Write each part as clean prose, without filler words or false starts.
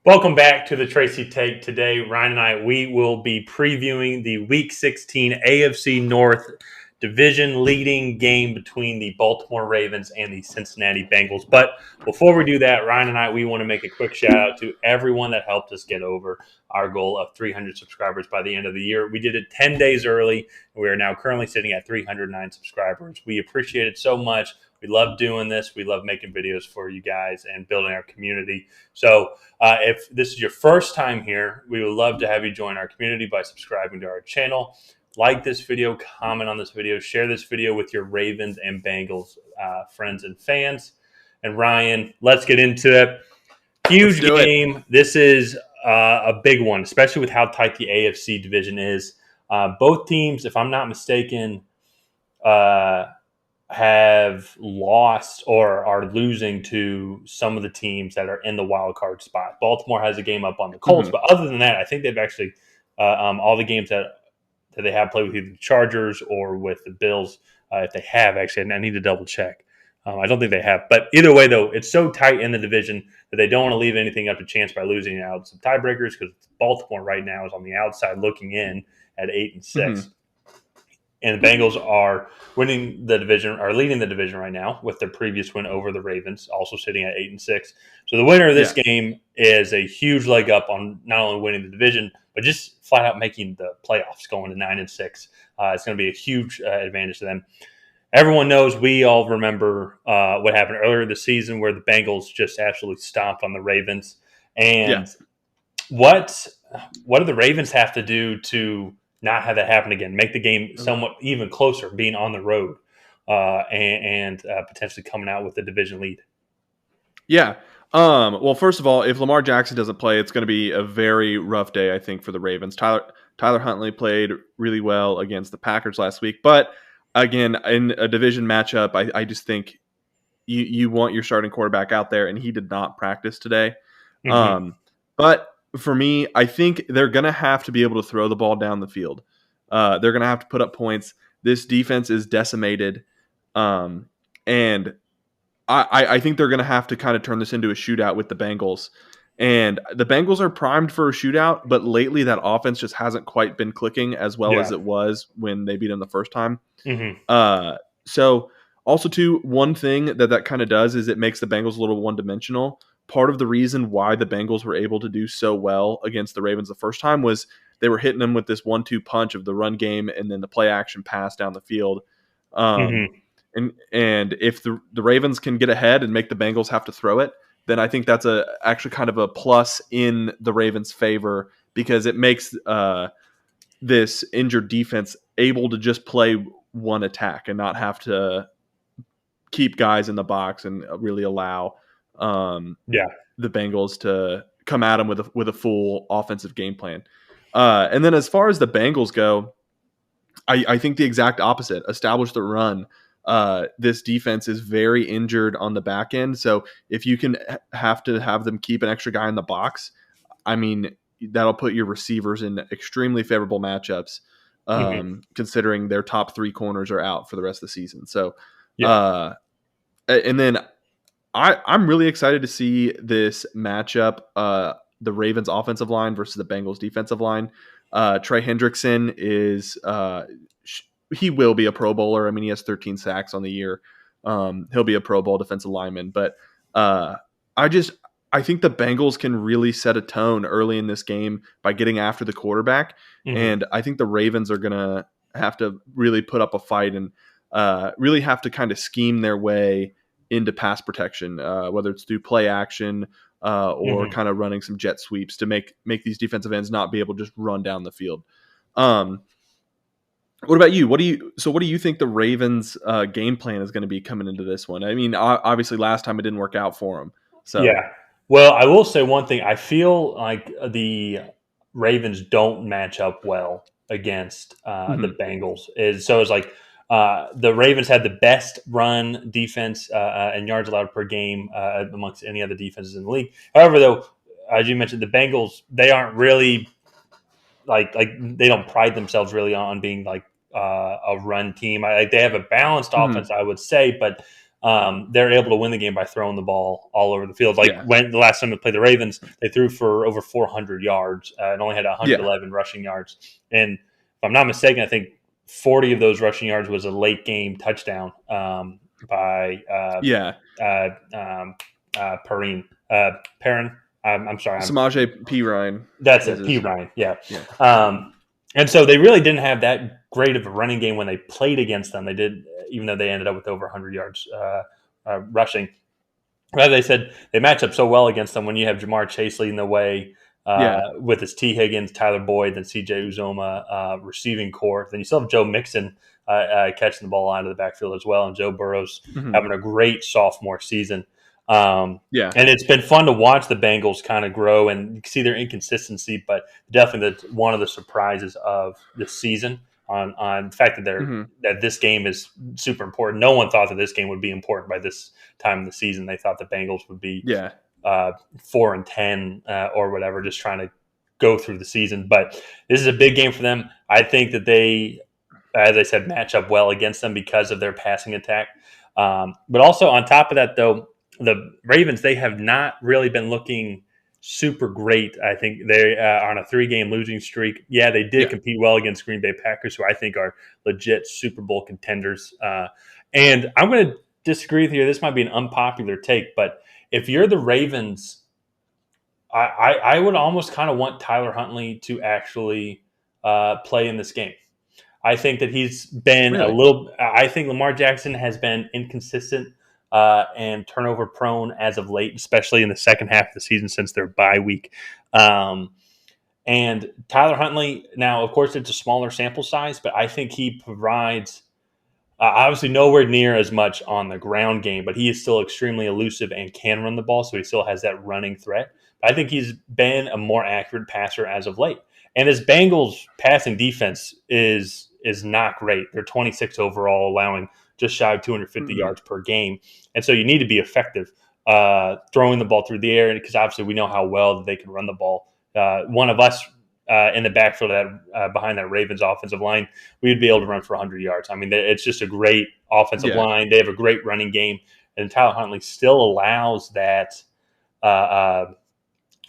Welcome back to the Tracy Take. Today, Ryan and I, we will be previewing the Week 16 AFC North division leading game between the Baltimore Ravens and the Cincinnati Bengals. But before we do that, Ryan and I, we want to make a quick shout out to everyone that helped us get over our goal of 300 subscribers by the end of the year. We did it 10 days early. We are now currently sitting at 309 subscribers. We appreciate it so much. We love doing this. We love making videos for you guys and building our community. So if this is your first time here, we would love to have you join our community by subscribing to our channel. Like this video, comment on this video, share this video with your Ravens and Bengals friends and fans. And Ryan, let's get into it. Huge game. This is a big one, especially with how tight the AFC division is. Both teams, if I'm not mistaken, have lost or are losing to some of the teams that are in the wild card spot. Baltimore has a game up on the Colts, but other than that, I think they've actually all the games that they have played with either the Chargers or with the Bills. If they have, actually, I need to double check. I don't think they have, but either way, though, it's so tight in the division that they don't want to leave anything up to chance by losing out some tiebreakers, because Baltimore right now is on the outside looking in at 8-6. And the Bengals are winning the division, are leading the division right now with their previous win over the Ravens, also sitting at 8-6. So the winner of this game is a huge leg up on not only winning the division, but just flat out making the playoffs, going to 9-6. It's going to be a huge advantage to them. Everyone knows, we all remember what happened earlier this season where the Bengals just absolutely stomped on the Ravens. And what do the Ravens have to do to not have that happen again, make the game somewhat even closer, being on the road and potentially coming out with the division lead? Yeah. Well, first of all, if Lamar Jackson doesn't play, it's going to be a very rough day, I think, for the Ravens. Tyler Huntley played really well against the Packers last week. But again, in a division matchup, I just think you want your starting quarterback out there, and he did not practice today. But for me, I think they're going to have to be able to throw the ball down the field. They're going to have to put up points. This defense is decimated. And I think they're going to have to kind of turn this into a shootout with the Bengals. And the Bengals are primed for a shootout, but lately that offense just hasn't quite been clicking as well as it was when they beat them the first time. So also, too, one thing that kind of does is it makes the Bengals a little one-dimensional. Part of the reason why the Bengals were able to do so well against the Ravens the first time was they were hitting them with this 1-2 punch of the run game and then the play action pass down the field. And if the Ravens can get ahead and make the Bengals have to throw it, then I think that's actually kind of a plus in the Ravens' favor, because it makes this injured defense able to just play one attack and not have to keep guys in the box and really allow the Bengals to come at them with a full offensive game plan. And then as far as the Bengals go, I think the exact opposite. Establish the run. This defense is very injured on the back end. So if you can have them keep an extra guy in the box, I mean, that'll put your receivers in extremely favorable matchups, considering their top three corners are out for the rest of the season. So, and then I'm really excited to see this matchup, the Ravens offensive line versus the Bengals defensive line. Trey Hendrickson is he will be a Pro Bowler. I mean, he has 13 sacks on the year. He'll be a Pro Bowl defensive lineman. But I think the Bengals can really set a tone early in this game by getting after the quarterback. And I think the Ravens are going to have to really put up a fight and really have to kind of scheme their way into pass protection, whether it's through play action or kind of running some jet sweeps to make these defensive ends not be able to just run down the field. What about you? What do you think the Ravens game plan is going to be coming into this one? I mean, obviously last time it didn't work out for them. So well, I will say one thing. I feel like the Ravens don't match up well against the Bengals. It's like the Ravens had the best run defense and yards allowed per game amongst any other defenses in the league. However, though, as you mentioned, the Bengals, they aren't really like they don't pride themselves really on being like a run team. They have a balanced offense, I would say, but they're able to win the game by throwing the ball all over the field. Like when the last time they played the Ravens, they threw for over 400 yards and only had 111 rushing yards. And if I'm not mistaken, I think 40 of those rushing yards was a late game touchdown by Perrine. Perrin. I'm sorry. Samaje P. Ryan. That's it. P. Ryan. Yeah. And so they really didn't have that great of a running game when they played against them. They did, even though they ended up with over 100 yards rushing. As I said, they match up so well against them when you have Jamar Chase leading the way with his T. Higgins, Tyler Boyd, then C.J. Uzoma receiving core. Then you still have Joe Mixon catching the ball out of the backfield as well, and Joe Burrow's having a great sophomore season. And it's been fun to watch the Bengals kind of grow and you can see their inconsistency, but definitely one of the surprises of the season on the fact that that this game is super important. No one thought that this game would be important by this time of the season. They thought the Bengals would be 4-10 or whatever, just trying to go through the season. But this is a big game for them. I think that they, as I said, match up well against them because of their passing attack. But also on top of that, though, the Ravens, they have not really been looking super great. I think they are on a 3-game losing streak. Yeah, they did compete well against Green Bay Packers, who I think are legit Super Bowl contenders. And I'm going to disagree with you. This might be an unpopular take, but if you're the Ravens, I would almost kind of want Tyler Huntley to actually play in this game. I think that he's been I think Lamar Jackson has been inconsistent and turnover prone as of late, especially in the second half of the season since their bye week. And Tyler Huntley, now, of course, it's a smaller sample size, but I think he provides obviously nowhere near as much on the ground game, but he is still extremely elusive and can run the ball, so he still has that running threat. But I think he's been a more accurate passer as of late. And his Bengals passing defense is not great. They're 26 overall, allowing just shy of 250 yards per game. And so you need to be effective throwing the ball through the air because obviously we know how well they can run the ball. One of us in the backfield behind that Ravens offensive line, we would be able to run for 100 yards. I mean, it's just a great offensive line. They have a great running game. And Tyler Huntley still allows that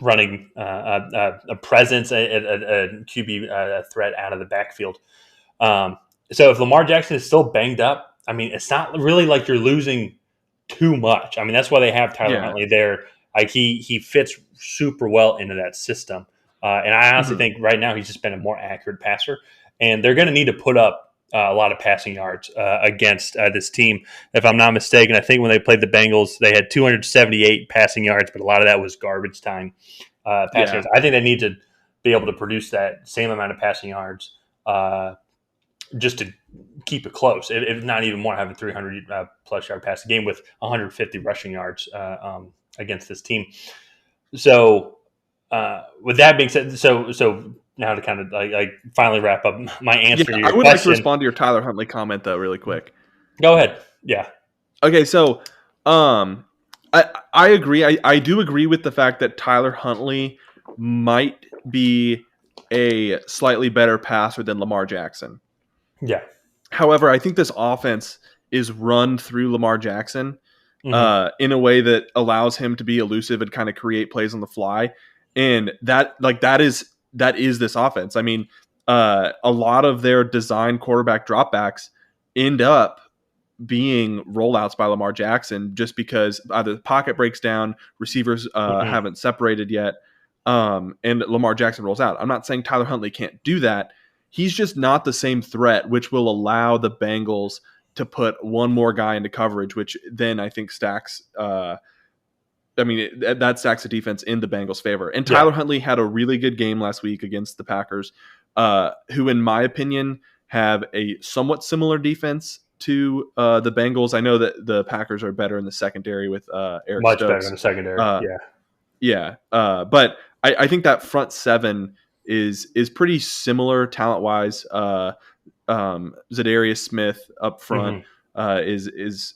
running a presence, a QB threat out of the backfield. So if Lamar Jackson is still banged up, I mean, it's not really like you're losing too much. I mean, that's why they have Tyler Huntley there. Like he fits super well into that system. And I honestly think right now he's just been a more accurate passer. And they're going to need to put up a lot of passing yards against this team. If I'm not mistaken, I think when they played the Bengals, they had 278 passing yards, but a lot of that was garbage time passing yards. I think they need to be able to produce that same amount of passing yards just to keep it close, if not even more, having 300 plus yard passing game with 150 rushing yards against this team. So with that being said, so now to kind of like finally wrap up my answer to your question. I would like to respond to your Tyler Huntley comment though, really quick. Go ahead. Yeah. Okay. So I agree. I do agree with the fact that Tyler Huntley might be a slightly better passer than Lamar Jackson. Yeah. However, I think this offense is run through Lamar Jackson in a way that allows him to be elusive and kind of create plays on the fly. And that is this offense. I mean, a lot of their design quarterback dropbacks end up being rollouts by Lamar Jackson just because either the pocket breaks down, receivers haven't separated yet, and Lamar Jackson rolls out. I'm not saying Tyler Huntley can't do that. He's just not the same threat, which will allow the Bengals to put one more guy into coverage, which then I think stacks that stacks the defense in the Bengals' favor. And Tyler Huntley had a really good game last week against the Packers, who, in my opinion, have a somewhat similar defense to the Bengals. I know that the Packers are better in the secondary with Eric Much Stokes. Better in the secondary, but I think that front seven is pretty similar talent-wise. Zadarius Smith up front is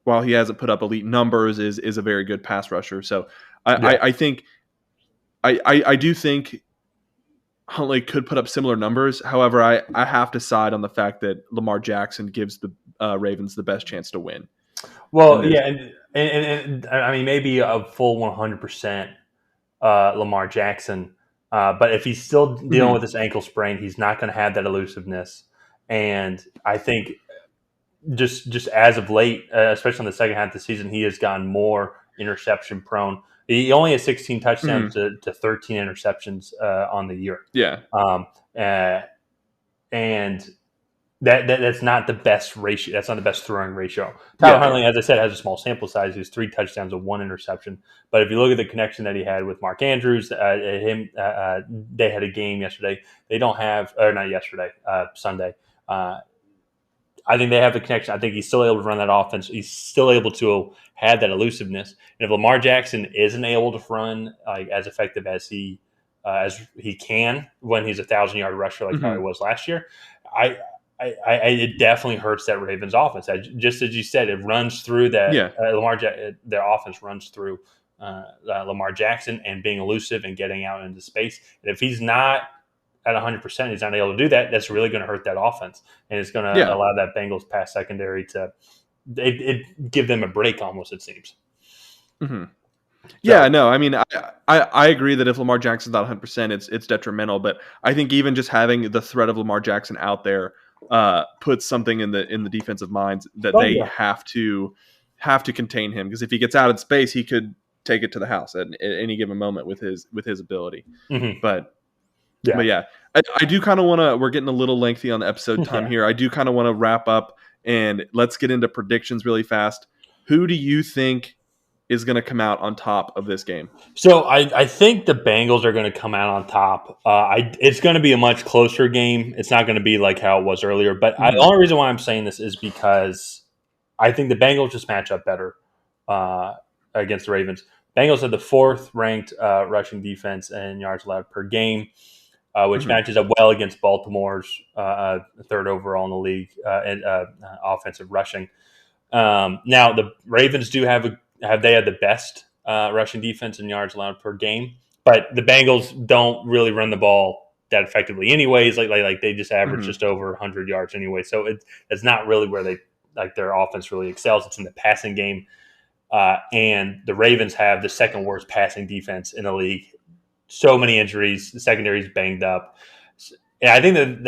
while he hasn't put up elite numbers, is a very good pass rusher. So I do think Huntley could put up similar numbers. However, I have to side on the fact that Lamar Jackson gives the Ravens the best chance to win. Well, yeah, and I mean maybe a full 100% Lamar Jackson, but if he's still dealing with this ankle sprain, he's not going to have that elusiveness. And I think just as of late, especially in the second half of the season, he has gotten more interception prone. He only has 16 touchdowns to 13 interceptions on the year. Yeah. And that's not the best ratio. That's not the best throwing ratio. Tyler Huntley, as I said, has a small sample size. He has 3 touchdowns and 1 interception. But if you look at the connection that he had with Mark Andrews, they had a game yesterday. They don't have, or not yesterday, Sunday. I think they have the connection. I think he's still able to run that offense. He's still able to have that elusiveness. And if Lamar Jackson isn't able to run like as effective as he can when he's a 1,000-yard rusher like how he was last year, it definitely hurts that Ravens offense. Just as you said, it runs through that. Their offense runs through Lamar Jackson and being elusive and getting out into space. And if he's not at 100%, he's not able to do that. That's really going to hurt that offense, and it's going to allow that Bengals pass secondary to it give them a break almost. It seems. Mm-hmm. Yeah, no, I mean, I agree that if Lamar Jackson's not 100%, it's detrimental. But I think even just having the threat of Lamar Jackson out there puts something in the defensive minds that they have to contain him, because if he gets out of space, he could take it to the house at any given moment with his ability. Mm-hmm. But I do kind of want to. We're getting a little lengthy on the episode time here. I do kind of want to wrap up and let's get into predictions really fast. Who do you think is going to come out on top of this game? So I think the Bengals are going to come out on top. It's going to be a much closer game. It's not going to be like how it was earlier. But the only reason why I'm saying this is because I think the Bengals just match up better against the Ravens. Bengals have the 4th ranked rushing defense and yards allowed per game, which matches up well against Baltimore's 3rd overall in the league in offensive rushing. Now the Ravens do have the best rushing defense and yards allowed per game, but the Bengals don't really run the ball that effectively anyways. Like they just average just over 100 yards anyway. So it's not really where their offense really excels. It's in the passing game. And the Ravens have the 2nd worst passing defense in the league. So many injuries. The secondary's banged up. And I think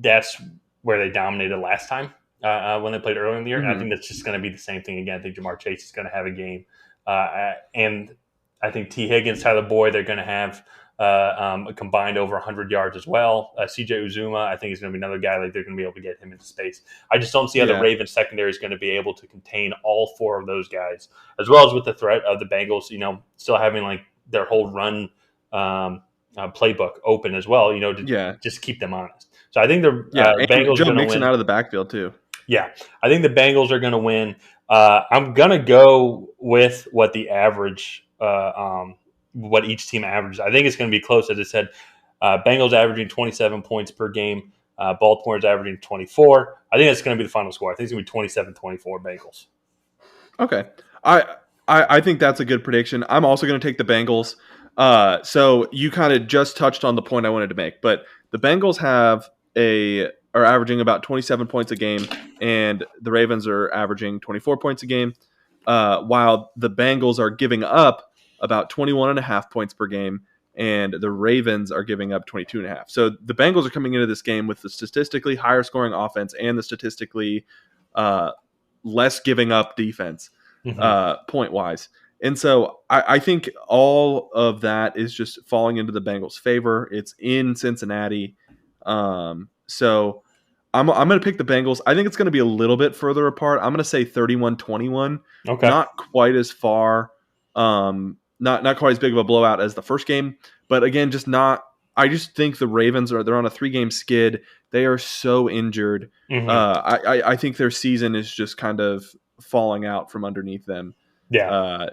that's where they dominated last time when they played earlier in the year. And I think that's just going to be the same thing again. I think Jamar Chase is going to have a game. And I think T. Higgins, Tyler Boyd, they're going to have a combined over 100 yards as well. C.J. Uzuma, I think, is going to be another guy. Like they're going to be able to get him into space. I just don't see how the Ravens secondary is going to be able to contain all 4 of those guys, as well as with the threat of the Bengals, still having like their whole run playbook open as well, to just keep them honest. So I think the Bengals are going to win out of the backfield too. Yeah, I think the Bengals are going to win. I'm going to go with what the average, what each team averages. I think it's going to be close. As I said, Bengals averaging 27 points per game. Baltimore's averaging 24. I think that's going to be the final score. I think it's going to be 27-24 Bengals. Okay. I think that's a good prediction. I'm also going to take the Bengals. So you kind of just touched on the point I wanted to make, but the Bengals are averaging about 27 points a game, and the Ravens are averaging 24 points a game, while the Bengals are giving up about 21.5 points per game, and the Ravens are giving up 22.5. So the Bengals are coming into this game with the statistically higher scoring offense and the statistically less giving up defense point-wise. And so I think all of that is just falling into the Bengals' favor. It's in Cincinnati. So I'm going to pick the Bengals. I think it's going to be a little bit further apart. I'm going to say 31-21. Okay. Not quite as far. Not quite as big of a blowout as the first game. But again, I just think the Ravens they're on a 3-game skid. They are so injured. I think their season is just kind of falling out from underneath them. Yeah.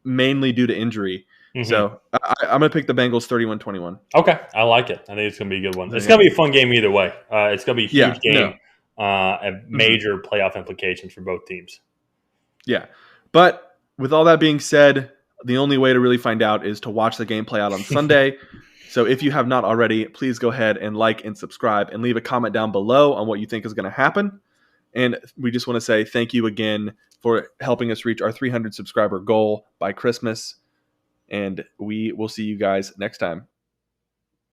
Mainly due to injury. So I'm going to pick the Bengals 31-21. Okay. I like it. I think it's going to be a good one. It's going to be a fun game either way. It's going to be a huge game and major playoff implications for both teams. Yeah. But with all that being said, the only way to really find out is to watch the game play out on Sunday. So if you have not already, please go ahead and like and subscribe and leave a comment down below on what you think is going to happen. And we just want to say thank you again for helping us reach our 300 subscriber goal by Christmas. And we will see you guys next time.